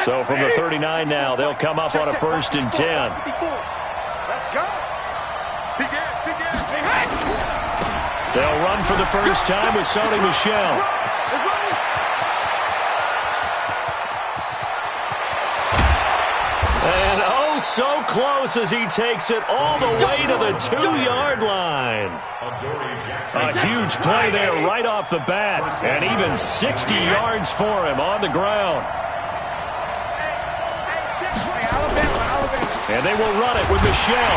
So from the 39 now, they'll come up on a 1st and 10. Let's go. They'll run for the first time with Sony Michel. And oh, so close as he takes it all the way to the 2-yard line. A huge play there right off the bat, and even 60 yards for him on the ground. And they will run it with Michel.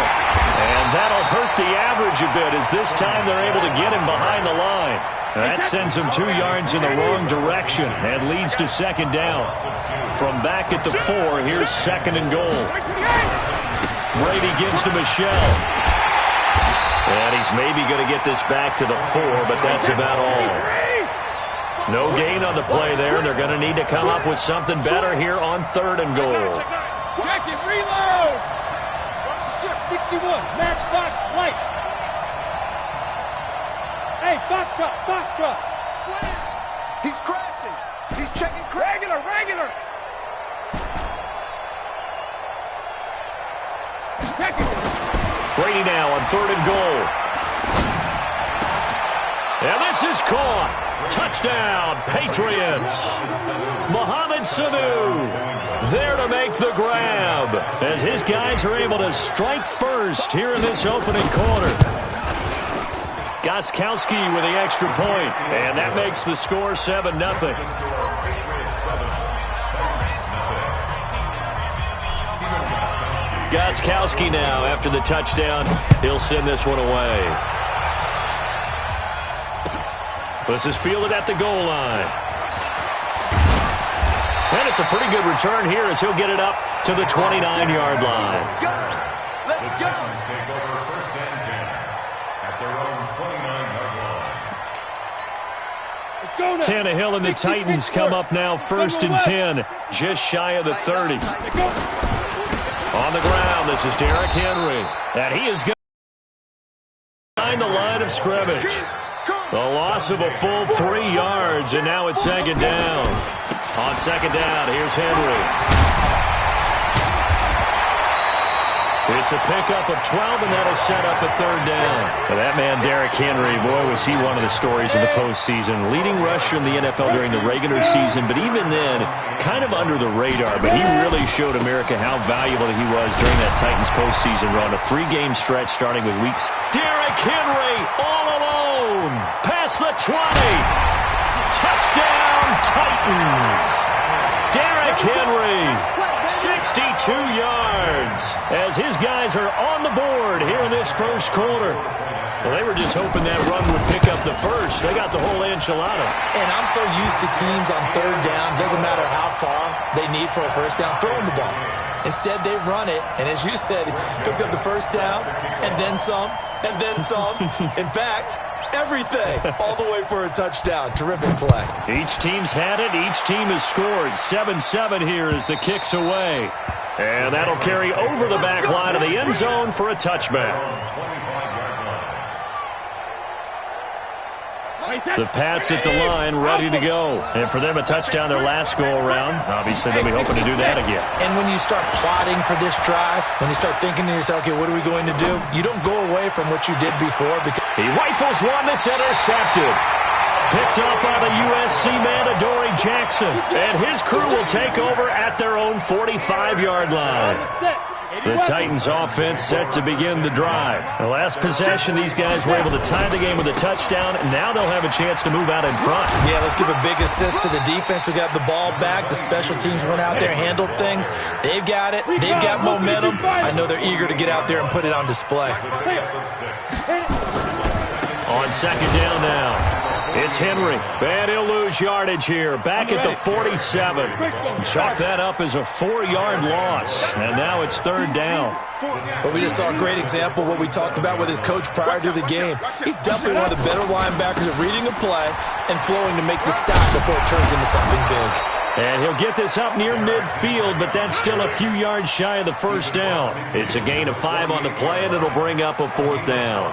And that'll hurt the average a bit as this time they're able to get him behind the line. That sends him 2 yards in the wrong direction and leads to 2nd down. From back at the 4, here's 2nd and goal. Brady gives to Michel. And he's maybe going to get this back to the 4, but that's about all. No gain on the play there. They're going to need to come up with something better here on 3rd and goal. Jacket, reload! 61, match box, lights. Hey, Foxtrot. Slam. He's crashing. He's checking. Regular. Brady now on 3rd and goal. And this is caught. Touchdown, Patriots. Mohamed Sanu there to make the grab as his guys are able to strike first here in this opening quarter. Gostkowski with the extra point, and that makes the score 7-0. Gostkowski now after the touchdown. He'll send this one away. This is fielded at the goal line. And it's a pretty good return here as he'll get it up to the 29-yard line. Let's go. Take over 1st and 10 at their own 29-yard line. Tannehill and the Titans come up now 1st and 10, just shy of the 30. On the ground, this is Derrick Henry. And he is going behind the line of scrimmage. The loss of a full 3 yards, and now it's 2nd down. On 2nd down, here's Henry. It's a pickup of 12, and that'll set up a 3rd down. Well, that man, Derrick Henry, boy, was he one of the stories in the postseason. Leading rusher in the NFL during the regular season, but even then, kind of under the radar. But he really showed America how valuable he was during that Titans postseason run. A 3-game stretch starting with weeks. Derrick Henry all alone. Past the 20. Touchdown, Titans. Derrick Henry, 62 yards, as his guys are on the board here in this first quarter. Well, they were just hoping that run would pick up the first. They got the whole enchilada. And I'm so used to teams on 3rd down, doesn't matter how far they need for a first down, throwing the ball. Instead, they run it, and as you said, picked up the first down, and then some, and then some. In fact, everything, all the way for a touchdown. Terrific play. Each team's had it. Each team has scored. 7-7 here as the kick's away. And that'll carry over the back line of the end zone for a touchback. The Pats at the line, ready to go. And for them, a touchdown their last go-around. Obviously, they'll be hoping to do that again. And when you start plotting for this drive, when you start thinking to yourself, okay, what are we going to do? You don't go away from what you did before. Because he rifles one that's intercepted. Picked up by the USC man, Adoree Jackson. And his crew will take over at their own 45-yard line. The Titans offense set to begin the drive. The last possession, these guys were able to tie the game with a touchdown, and now they'll have a chance to move out in front. Yeah, let's give a big assist to the defense who got the ball back. The special teams went out there, handled things. They've got it. They've got momentum. I know they're eager to get out there and put it on display. On 2nd down now. It's Henry, and he'll lose yardage here. Back at the 47. Chalk that up as a 4-yard loss, and now it's 3rd down. But we just saw a great example of what we talked about with his coach prior to the game. He's definitely one of the better linebackers at reading a play and flowing to make the stop before it turns into something big. And he'll get this up near midfield, but that's still a few yards shy of the first down. It's a gain of 5 on the play, and it'll bring up a 4th down.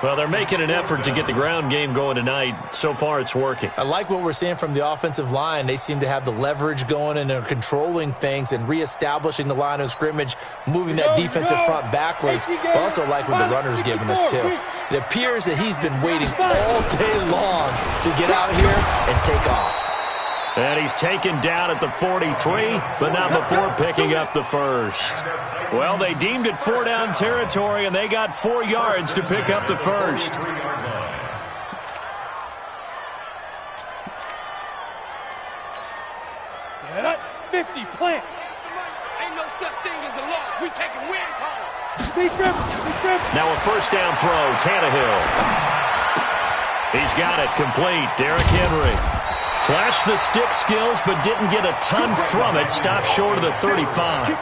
Well, they're making an effort to get the ground game going tonight. So far, it's working. I like what we're seeing from the offensive line. They seem to have the leverage going, and they're controlling things and reestablishing the line of scrimmage, moving that defensive front backwards. But also like what the runner's giving us, too. It appears that he's been waiting all day long to get out here and take off. And he's taken down at the 43, but not before picking up the first. Well, they deemed it 4-down territory, and they got 4 yards to pick up the first. Set up, 50, plant. Ain't no such thing as a loss. We taking win calls. Deep dribble. Now a first down throw, Tannehill. He's got it complete, Derrick Henry. Flashed the stick skills, but didn't get a ton from it. Stopped short of the 35.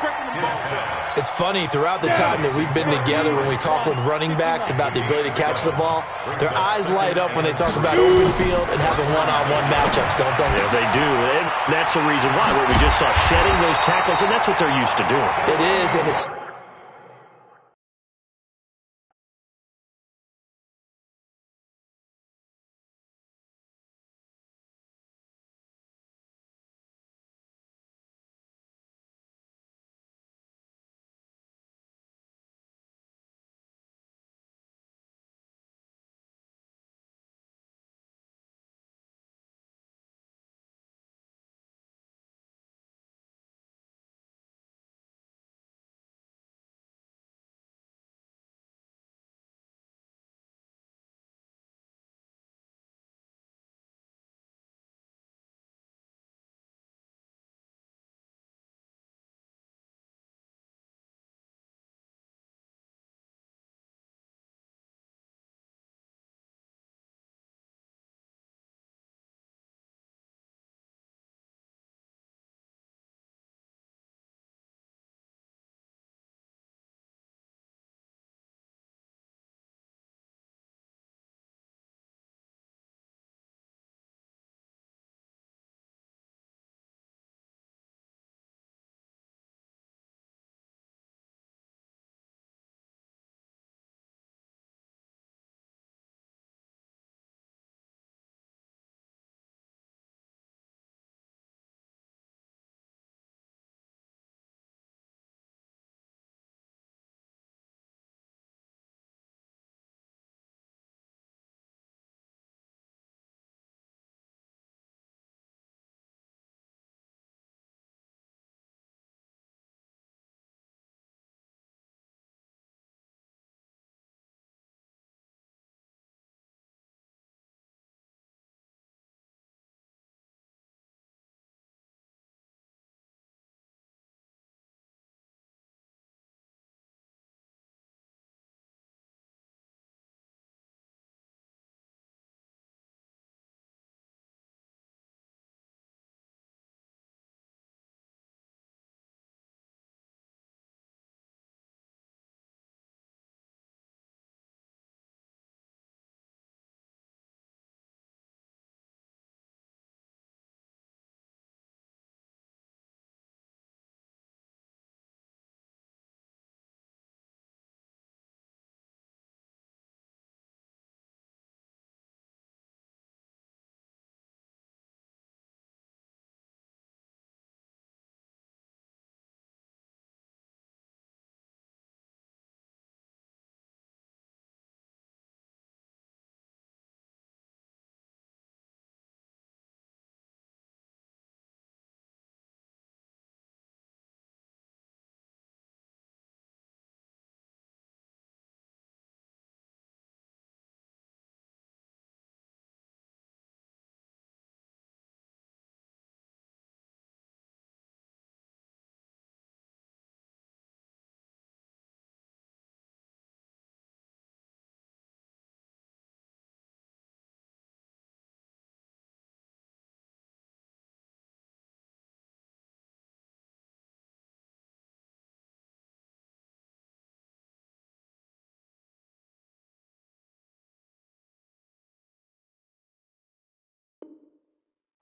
It's funny, throughout the time that we've been together, when we talk with running backs about the ability to catch the ball, their eyes light up when they talk about open field and having one-on-one matchups, don't they? Yeah, they do. And that's the reason why. What we just saw, shedding those tackles, and that's what they're used to doing. It is, and it's...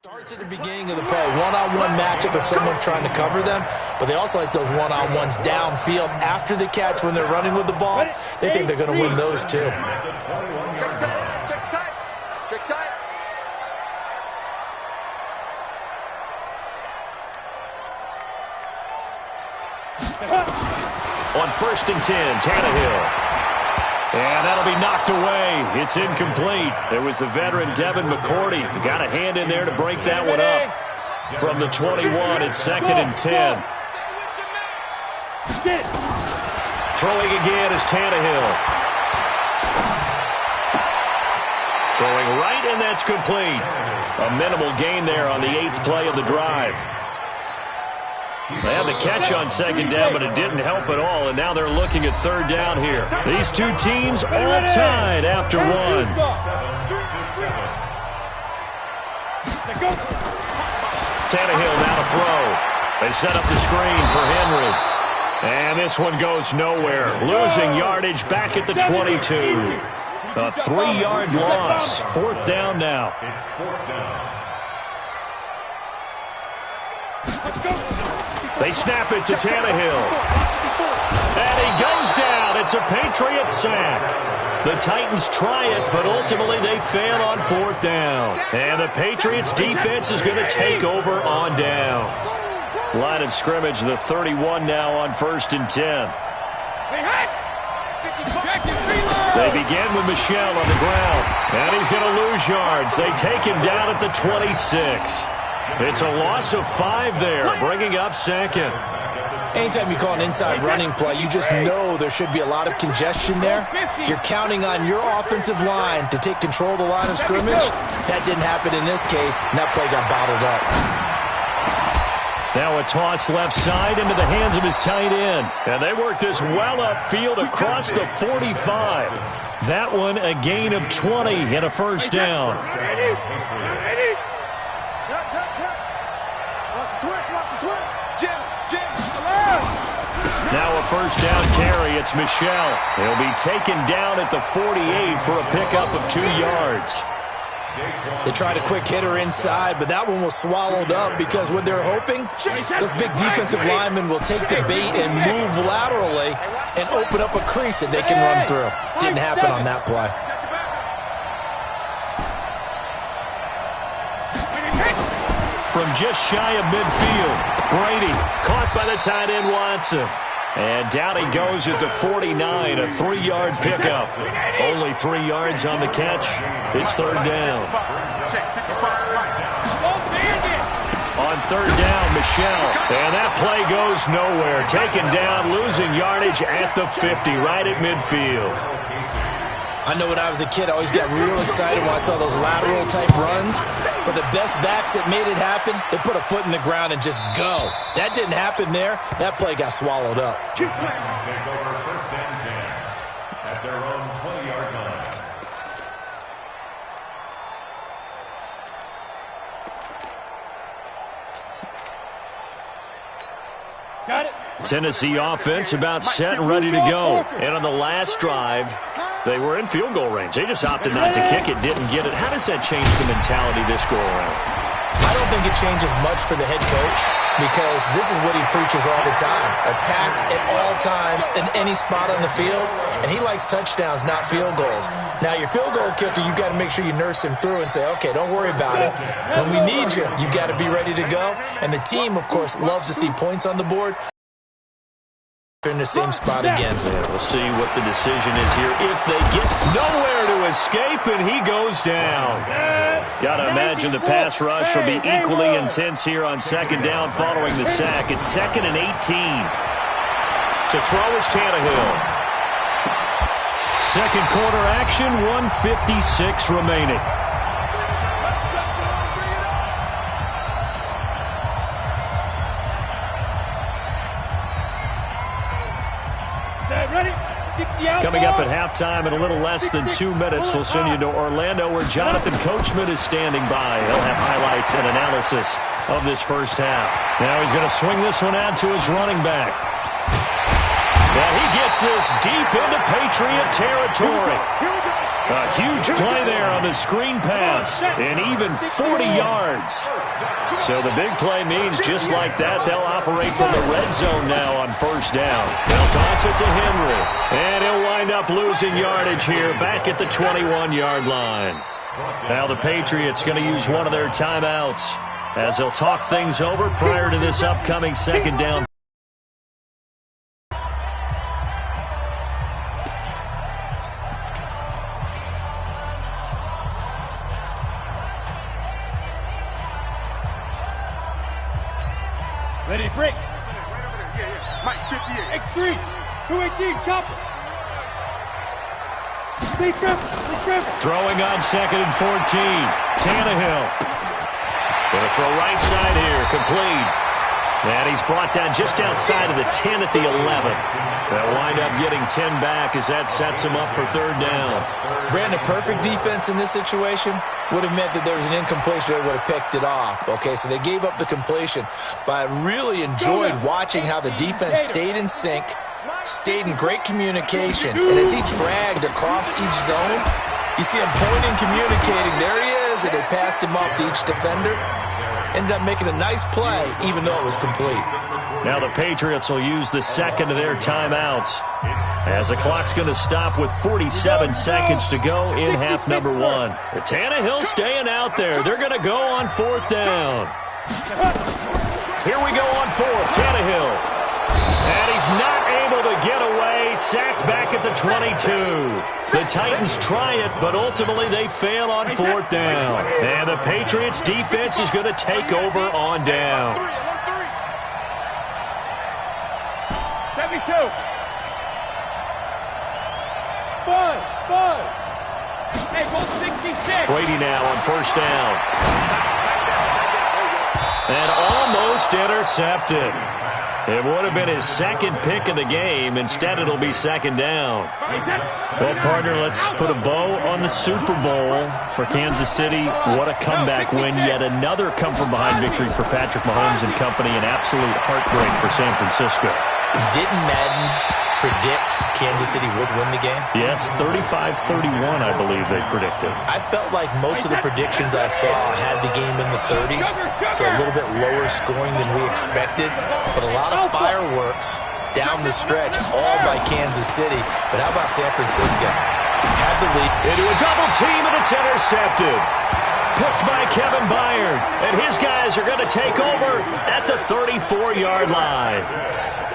Starts at the beginning of the play, one-on-one matchup if someone's trying to cover them, but they also like those one-on-ones downfield after the catch when they're running with the ball. They think they're going to win those too. Check tight. Check tight. Check tight. On 1st and 10, Tannehill. And that'll be knocked away. It's incomplete. There was the veteran Devin McCourty. Got a hand in there to break that one up. From the 21, it's 2nd and 10. Throwing again is Tannehill. Throwing right, and that's complete. A minimal gain there on the 8th play of the drive. They had the catch on 2nd down, but it didn't help at all, and now they're looking at 3rd down here. These two teams all tied after one. Tannehill now to throw. They set up the screen for Henry. And this one goes nowhere. Losing yardage back at the 22. A 3-yard loss. 4th down now. It's 4th down. They snap it to Tannehill. And he goes down. It's a Patriot sack. The Titans try it, but ultimately they fail on 4th down. And the Patriots defense is going to take over on downs. Line of scrimmage, the 31 now on 1st and 10. They begin with Michel on the ground. And he's going to lose yards. They take him down at the 26. It's a loss of 5 there, bringing up 2nd. Anytime you call an inside running play, you just know there should be a lot of congestion there. You're counting on your offensive line to take control of the line of scrimmage. That didn't happen in this case, and that play got bottled up. Now a toss left side into the hands of his tight end. And they work this well upfield across the 45. That one a gain of 20 and a 1st down. Now a 1st down carry. It's Michel. He'll be taken down at the 48 for a pickup of 2 yards. They tried a quick hitter inside, but that one was swallowed up because what they're hoping, those big defensive linemen will take the bait and move laterally and open up a crease that they can run through. Didn't happen on that play. From just shy of midfield, Brady caught by the tight end Watson. And down he goes at the 49, a 3-yard pickup. Only 3 yards on the catch. It's 3rd down. On 3rd down, Michel. And that play goes nowhere. Taken down, losing yardage at the 50, right at midfield. I know when I was a kid, I always got real excited when I saw those lateral-type runs. But the best backs that made it happen, they put a foot in the ground and just go. That didn't happen there. That play got swallowed up. Take over 1st and 10 at their own 20-yard line. Got it. Tennessee offense about set and ready to go. And on the last drive, they were in field goal range. They just opted not to kick it, didn't get it. How does that change the mentality this go around? I don't think it changes much for the head coach because this is what he preaches all the time. Attack at all times in any spot on the field, and he likes touchdowns, not field goals. Now, your field goal kicker, you got to make sure you nurse him through and say, okay, don't worry about it. When we need you, you got to be ready to go. And the team, of course, loves to see points on the board. In the same spot again. Yeah, we'll see what the decision is here. If they get nowhere to escape, and he goes down. Got to imagine the pass rush will be equally intense here on 2nd down following the sack. It's 2nd and 18. To throw is Tannehill. 2nd quarter action, 1:56 remaining. Coming up at halftime in a little less than 2 minutes, we'll send you to Orlando where Jonathan Coachman is standing by. He'll have highlights and analysis of this first half. Now he's going to swing this one out to his running back. And he gets this deep into Patriot territory. A huge play there on the screen pass, and even 40 yards. So the big play means just like that, they'll operate from the red zone now on first down. They'll toss it to Henry, and he'll wind up losing yardage here back at the 21-yard line. Now the Patriots going to use one of their timeouts as they'll talk things over prior to this upcoming second down. Ready, break. Mike, 58. X3, 218, chopper. Big trip. Throwing on 2nd and 14. Tannehill. Going to throw right side here. Complete. And he's brought down just outside of the 10 at the 11. They'll wind up getting 10 back as that sets him up for third down. Brandon, perfect defense in this situation would have meant that there was an incompletion. They would have picked it off. Okay, so they gave up the completion. But I really enjoyed watching how the defense stayed in sync, stayed in great communication. And as he dragged across each zone, you see him pointing, communicating. There he is, and they passed him off to each defender. Ended up making a nice play, even though it was complete. Now the Patriots will use the second of their timeouts as the clock's going to stop with 47 seconds to go in half number one. Tannehill staying out there. They're going to go on fourth down. Here we go on fourth. Tannehill. And he's not able to get away. Sacked back at the 22. The Titans try it, but ultimately they fail on fourth down. And the Patriots defense is going to take over on downs. 72. 5. Hey, 166. Brady now on first down. And almost intercepted. It would have been his second pick of the game. Instead, it'll be second down. Well, partner, let's put a bow on the Super Bowl for Kansas City. What a comeback win. Yet another come-from-behind victory for Patrick Mahomes and company. An absolute heartbreak for San Francisco. Didn't Madden predict Kansas City would win the game? Yes, 35-31, I believe they predicted. I felt like most of the predictions I saw had the game in the 30s, so a little bit lower scoring than we expected, but a lot of fireworks down the stretch, all by Kansas City. But how about San Francisco? Had the lead. Into a double team, and it's intercepted. Picked by Kevin Byard, and his guys are going to take over at the 34-yard line.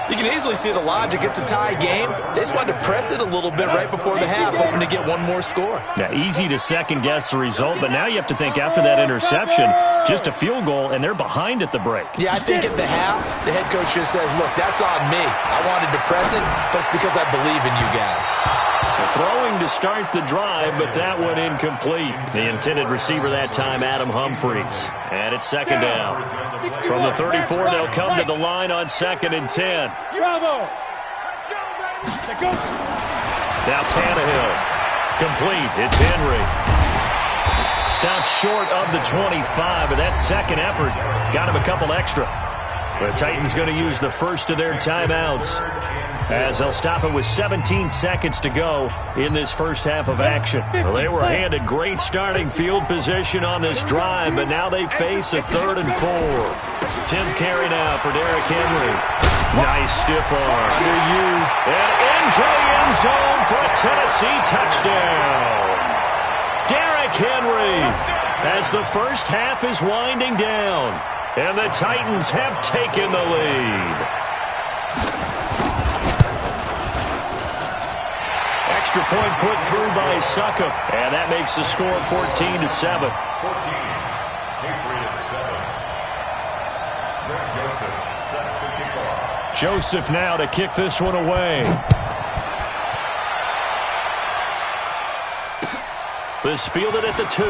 You can easily see the logic. It's a tie game. They just wanted to press it a little bit right before the half, hoping to get one more score. Yeah, easy to second-guess the result, but now you have to think after that interception, just a field goal, and they're behind at the break. Yeah, I think at the half, the head coach just says, look, that's on me. I wanted to press it, but it's because I believe in you guys. Throwing to start the drive, but that one incomplete. The intended receiver that time, Adam Humphries. And it's second down. From the 34, they'll come to the line on 2nd and 10. Bravo. Now Tannehill. Complete. It's Henry. Stopped short of the 25, but that second effort got him a couple extra. The Titans going to use the first of their timeouts as they'll stop it with 17 seconds to go in this first half of action. Well, they were handed great starting field position on this drive, but now they face a 3rd and 4. 10th carry now for Derrick Henry. Nice stiff arm. Underused. And into the end zone for a Tennessee touchdown. Derrick Henry as the first half is winding down. And the Titans have taken the lead. Extra point put through by Succop. And that makes the score 14-7. 14. Patriots 7. Greg Joseph set to kick off. Joseph now to kick this one away. This fielded at the 2.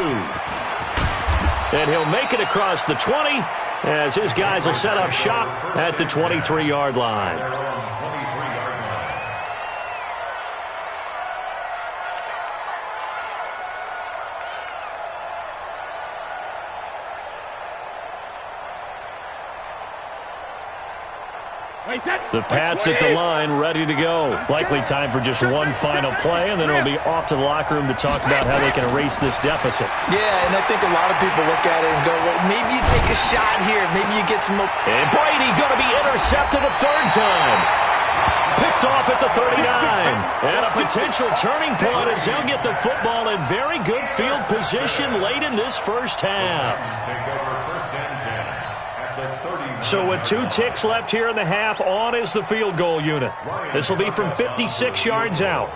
And he'll make it across the 20 as his guys will set up shop at the 23-yard line. Their own 23-yard line. The Pats at the line, ready to go. Likely time for just one final play, and then it'll be off to the locker room to talk about how they can erase this deficit. Yeah, and I think a lot of people look at it and go, well, maybe you take a shot here. Maybe you get some... And Brady going to be intercepted a third time. Picked off at the 39. And a potential turning point as they'll get the football in very good field position late in this first half. So with 2 ticks left here in the half, on is the field goal unit. This will be from 56 yards out.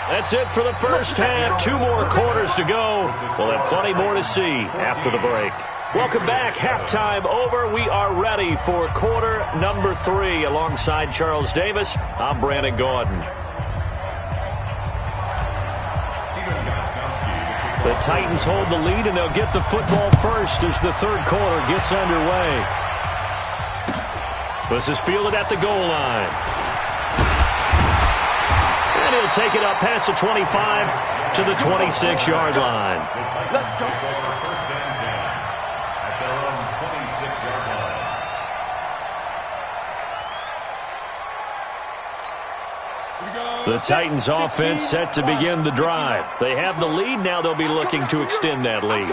That's it for the first half. 2 more quarters to go. We'll have plenty more to see after the break. Welcome back. Halftime over. We are ready for quarter number 3. Alongside Charles Davis, I'm Brandon Gordon. The Titans hold the lead, and they'll get the football first as the third quarter gets underway. This is fielded at the goal line. And he'll take it up past the 25 to the 26-yard line. Let's go. The Titans offense set to begin the drive. They have the lead. Now they'll be looking to extend that lead.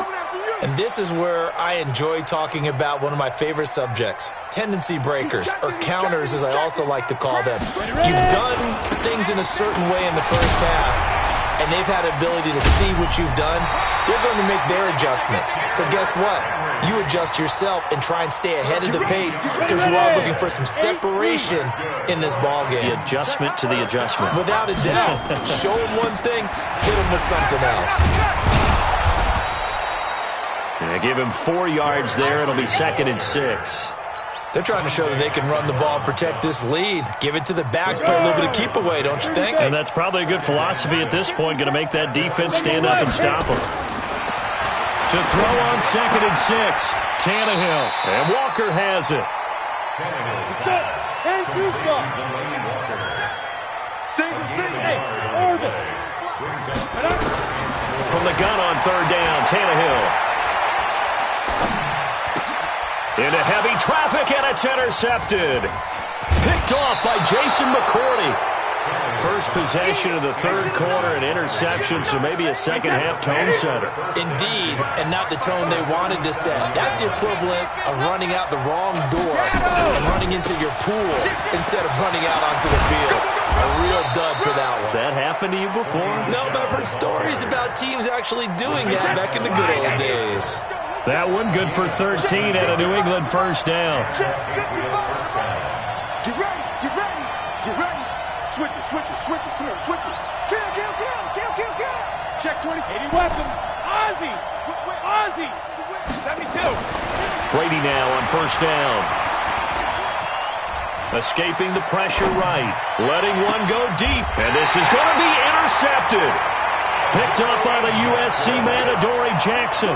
And this is where I enjoy talking about one of my favorite subjects, tendency breakers, or counters as I also like to call them. You've done things in a certain way in the first half, and they've had the ability to see what you've done. They're going to make their adjustments. So guess what? You adjust yourself and try and stay ahead of the pace because you are looking for some separation in this ball game. The adjustment to the adjustment. Without a doubt. Show them one thing, hit them with something else. Yeah, give him 4 yards there. It'll be 2nd and 6. They're trying to show that they can run the ball and protect this lead. Give it to the backs, play a little bit of keep away, don't you think? And that's probably a good philosophy at this point, going to make that defense stand up and stop them. To throw on 2nd and 6, Tannehill. And Walker has it. And 2 stop. From the gun on 3rd down, Tannehill. Into heavy traffic, and it's intercepted. Picked off by Jason McCourty. First possession of the third quarter, an interception, so maybe a second-half tone setter. Indeed, and not the tone they wanted to set. That's the equivalent of running out the wrong door and running into your pool instead of running out onto the field. A real dud for that one. Has that happened to you before? No, but I've heard stories about teams actually doing that back in the good old days. That one good for 13 and a New England first down. Get ready, get ready, get ready. Switch it, switch it, switch it, clear, switch it. Kill, kill, kill, kill, kill, kill. Check 20. 80 weapon. Ozzy. Ozzy. 72. Brady now on first down. Escaping the pressure right. Letting one go deep. And this is going to be intercepted. Picked up by the USC man, Adoree Jackson.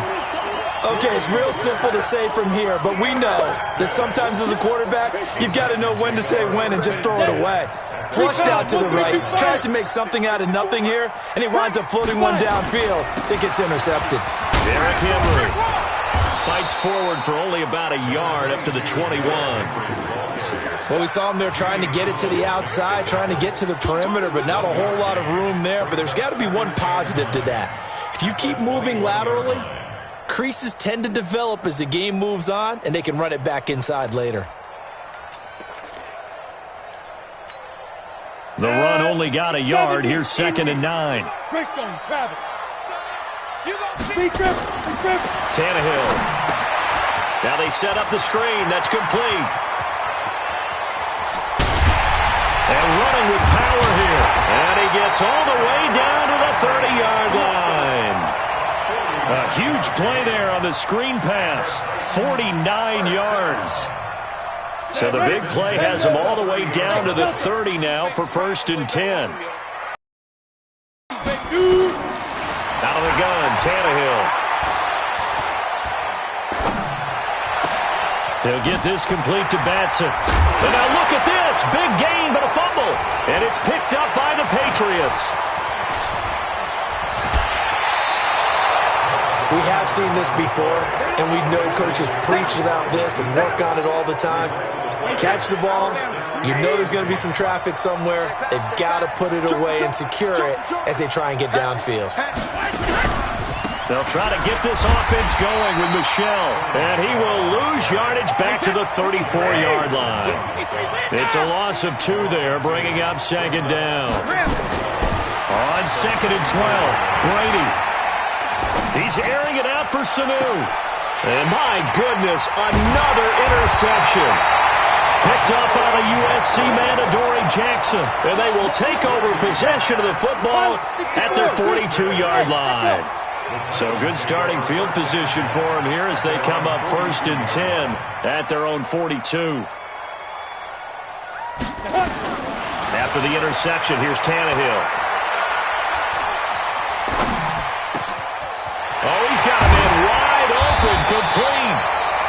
Okay, it's real simple to say from here, but we know that sometimes as a quarterback, you've got to know when to say when and just throw it away. Flushed out to the right, tries to make something out of nothing here, and he winds up floating one downfield that gets intercepted. Derrick Henry fights forward for only about a yard up to the 21. Well, we saw him there trying to get it to the outside, trying to get to the perimeter, but not a whole lot of room there. But there's got to be one positive to that. If you keep moving laterally, creases tend to develop as the game moves on, and they can run it back inside later. The run only got a yard. Here's 2nd and 9. Christian Travis. Tannehill. Now they set up the screen. That's complete. And running with power here. And he gets all the way down to the 30-yard line. A huge play there on the screen pass. 49 yards. So the big play has him all the way down to the 30 now for 1st and 10. Out of the gun, Tannehill. He'll get this complete to Batson. And now look at this. Big gain, but a fumble. and it's picked up by the Patriots. We have seen this before, and we know coaches preach about this and work on it all the time. Catch the ball. You know there's going to be some traffic somewhere. They've got to put it away and secure it as they try and get downfield. They'll try to get this offense going with Michel, and he will lose yardage back to the 34-yard line. It's a loss of 2 there, bringing up second down. On 2nd and 12, Brady. He's airing it out for Sanu. And my goodness, another interception. Picked up by the USC man, Adoree Jackson. And they will take over possession of the football at their 42-yard line. So good starting field position for them here as they come up 1st and 10 at their own 42. After the interception, here's Tannehill. Oh, he's got him in wide open, complete.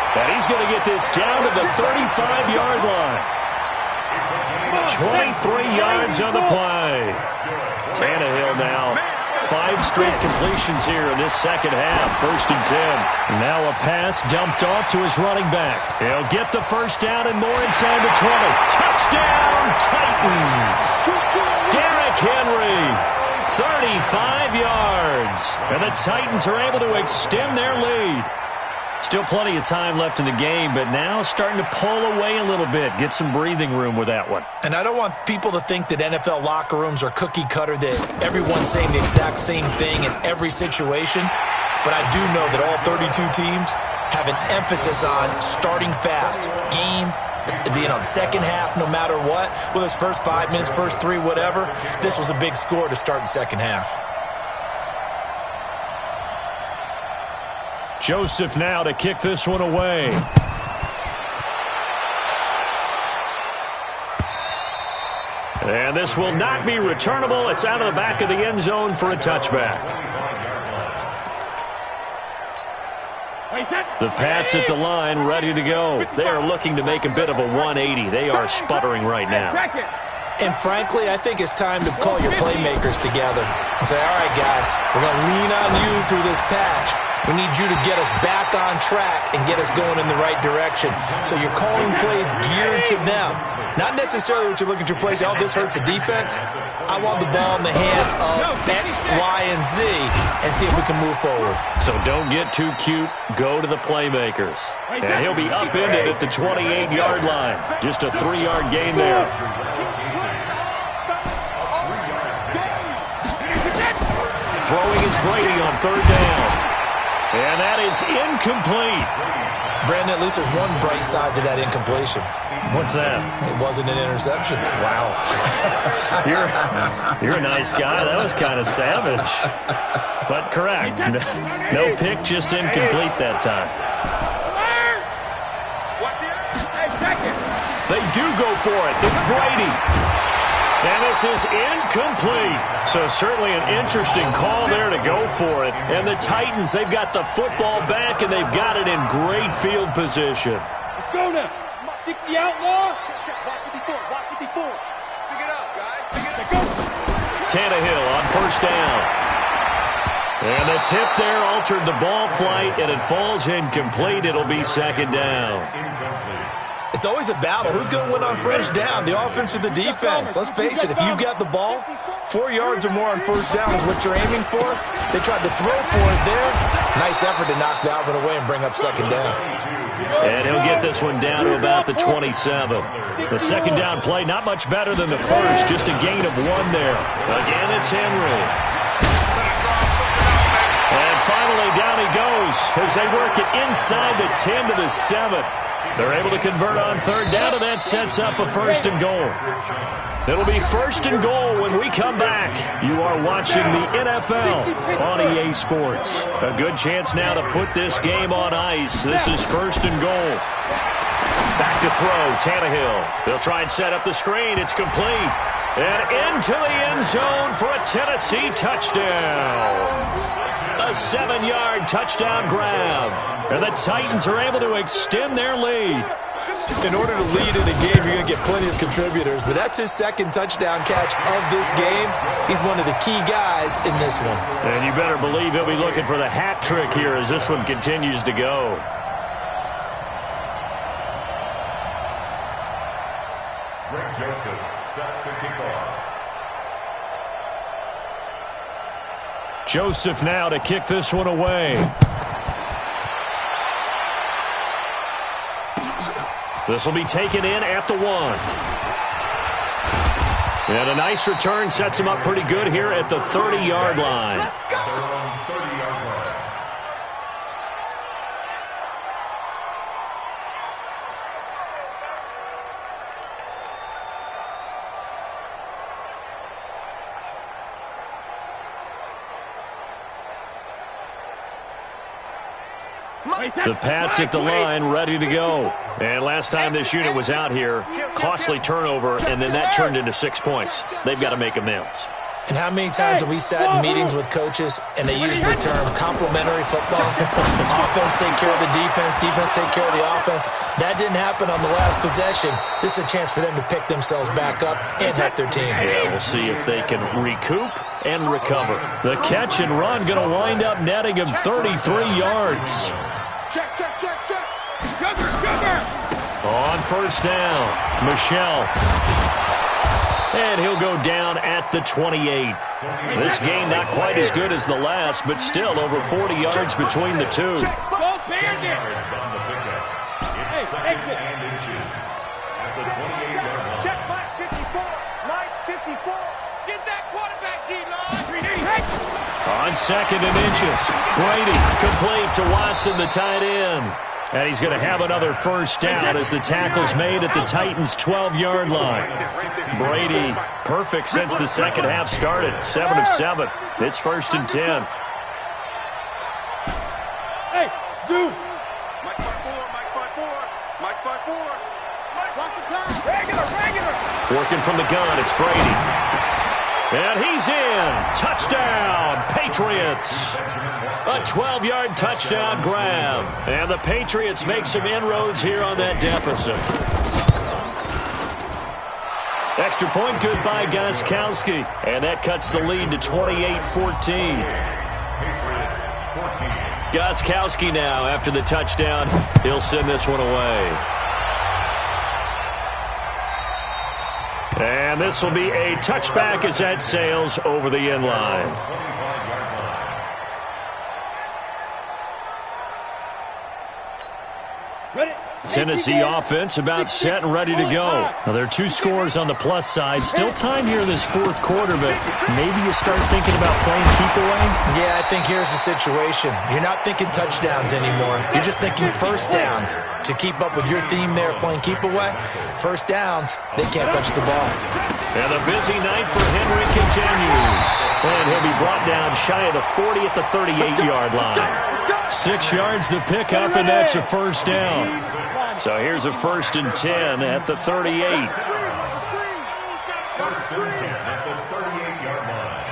And he's going to get this down to the 35-yard line. 23 yards on the play. Tannehill now. 5 straight completions here in this second half. 1st and 10. Now a pass dumped off to his running back. He'll get the first down and more inside the 20. Touchdown, Titans. Derrick Henry, 35 yards. And the Titans are able to extend their lead. Still plenty of time left in the game, but now starting to pull away a little bit. Get some breathing room with that one. And I don't want people to think that NFL locker rooms are cookie cutter, that everyone's saying the exact same thing in every situation. But I do know that all 32 teams have an emphasis on starting fast. Game, the second half, no matter what. Whether it's first 5 minutes, first 3, whatever. This was a big score to start the second half. Joseph now to kick this one away. And this will not be returnable. It's out of the back of the end zone for a touchback. The Pats at the line, ready to go. They are looking to make a bit of a 180. They are sputtering right now. And frankly, I think it's time to call your playmakers together and say, all right, guys, we're going to lean on you through this patch. We need you to get us back on track and get us going in the right direction. So you're calling plays geared to them. Not necessarily what you look at your plays, oh, this hurts the defense. I want the ball in the hands of X, Y, and Z and see if we can move forward. So don't get too cute. Go to the playmakers. And he'll be upended at the 28-yard line. Just a 3-yard gain there. Throwing is Brady on 3rd down. And that is incomplete. Brandon, at least there's one bright side to that incompletion. What's that? It wasn't an interception. Wow. You're a nice guy. That was kind of savage. But correct. No pick, just incomplete that time. They do go for it. It's Brady. And this is incomplete. So certainly an interesting call there to go for it. And the Titans, they've got the football back, and they've got it in great field position. Let's go now. 60 outlaw. Watch 54. Watch 54. Pick it up, guys. Pick it up. Go. Tannehill on 1st down. And the tip there altered the ball flight, and it falls incomplete. It'll be 2nd down. It's always a battle. Who's going to win on 1st down, the offense or the defense? Let's face it, if you've got the ball, 4 yards or more on 1st down is what you're aiming for. They tried to throw for it there. Nice effort to knock that one away and bring up 2nd down. And he'll get this one down to about the 27. The 2nd down play, not much better than the first, just a gain of 1 there. Again, it's Henry. And finally, down he goes as they work it inside the 10 to the 7. They're able to convert on 3rd down, and that sets up a 1st and goal. It'll be 1st and goal when we come back. You are watching the NFL on EA Sports. A good chance now to put this game on ice. This is 1st and goal. Back to throw, Tannehill. They'll try and set up the screen. It's complete. And into the end zone for a Tennessee touchdown. A 7-yard touchdown grab. And the Titans are able to extend their lead. In order to lead in a game, you're going to get plenty of contributors, but that's his second touchdown catch of this game. He's one of the key guys in this one. And you better believe he'll be looking for the hat trick here as this one continues to go. Greg Joseph set to kick off. Joseph now to kick this one away. This will be taken in at the 1. And a nice return sets him up pretty good here at the 30-yard line. At their own 30-yard line. The Pats at the line, ready to go. And last time this unit was out here, costly turnover, and then that turned into 6 points. They've got to make amends. And how many times have we sat in meetings with coaches and they use the term complementary football? Offense take care of the defense, defense take care of the offense. That didn't happen on the last possession. This is a chance for them to pick themselves back up and help their team. Yeah, we'll see if they can recoup and recover. The catch and run going to wind up netting him 33 yards. Check. On first down, Michelle. And he'll go down at the 28. This game not quite as good as the last, but still over 40 yards between the two. Go Bandit! On the pickup. It's second and inches. At the 28-yard line. Check Mike 54. Mike 54. Get that quarterback, D-line! On second and inches, Brady complete to Watson, the tight end. And he's going to have another first down as the tackle's made at the Titans' 12-yard line. Brady, perfect since the second half started. 7 of 7. It's first and 10. Hey, Zoo! Mike 54. Mike 54. Watch the pass. Regular. Working from the gun, it's Brady. And he's in. Touchdown, Patriots. A 12-yard touchdown grab. And the Patriots make some inroads here on that deficit. Extra point good by Gostkowski. And that cuts the lead to 28-14. Gostkowski now after the touchdown. He'll send this one away. And this will be a touchback as that sails over the end line. Tennessee offense about set and ready to go. Now, there are 2 scores on the plus side. Still time here in this fourth quarter, but maybe you start thinking about playing keep away? Yeah, I think here's the situation. You're not thinking touchdowns anymore. You're just thinking first downs. To keep up with your theme there, playing keep away, first downs, they can't touch the ball. And a busy night for Henry continues. And he'll be brought down shy of the 40 at the 38-yard line. 6 yards the pickup, and that's a first down. So here's a first and 10 at the 38. First and 10 at the 38-yard line.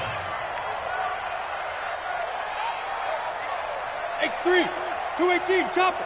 X3, 218, chopper.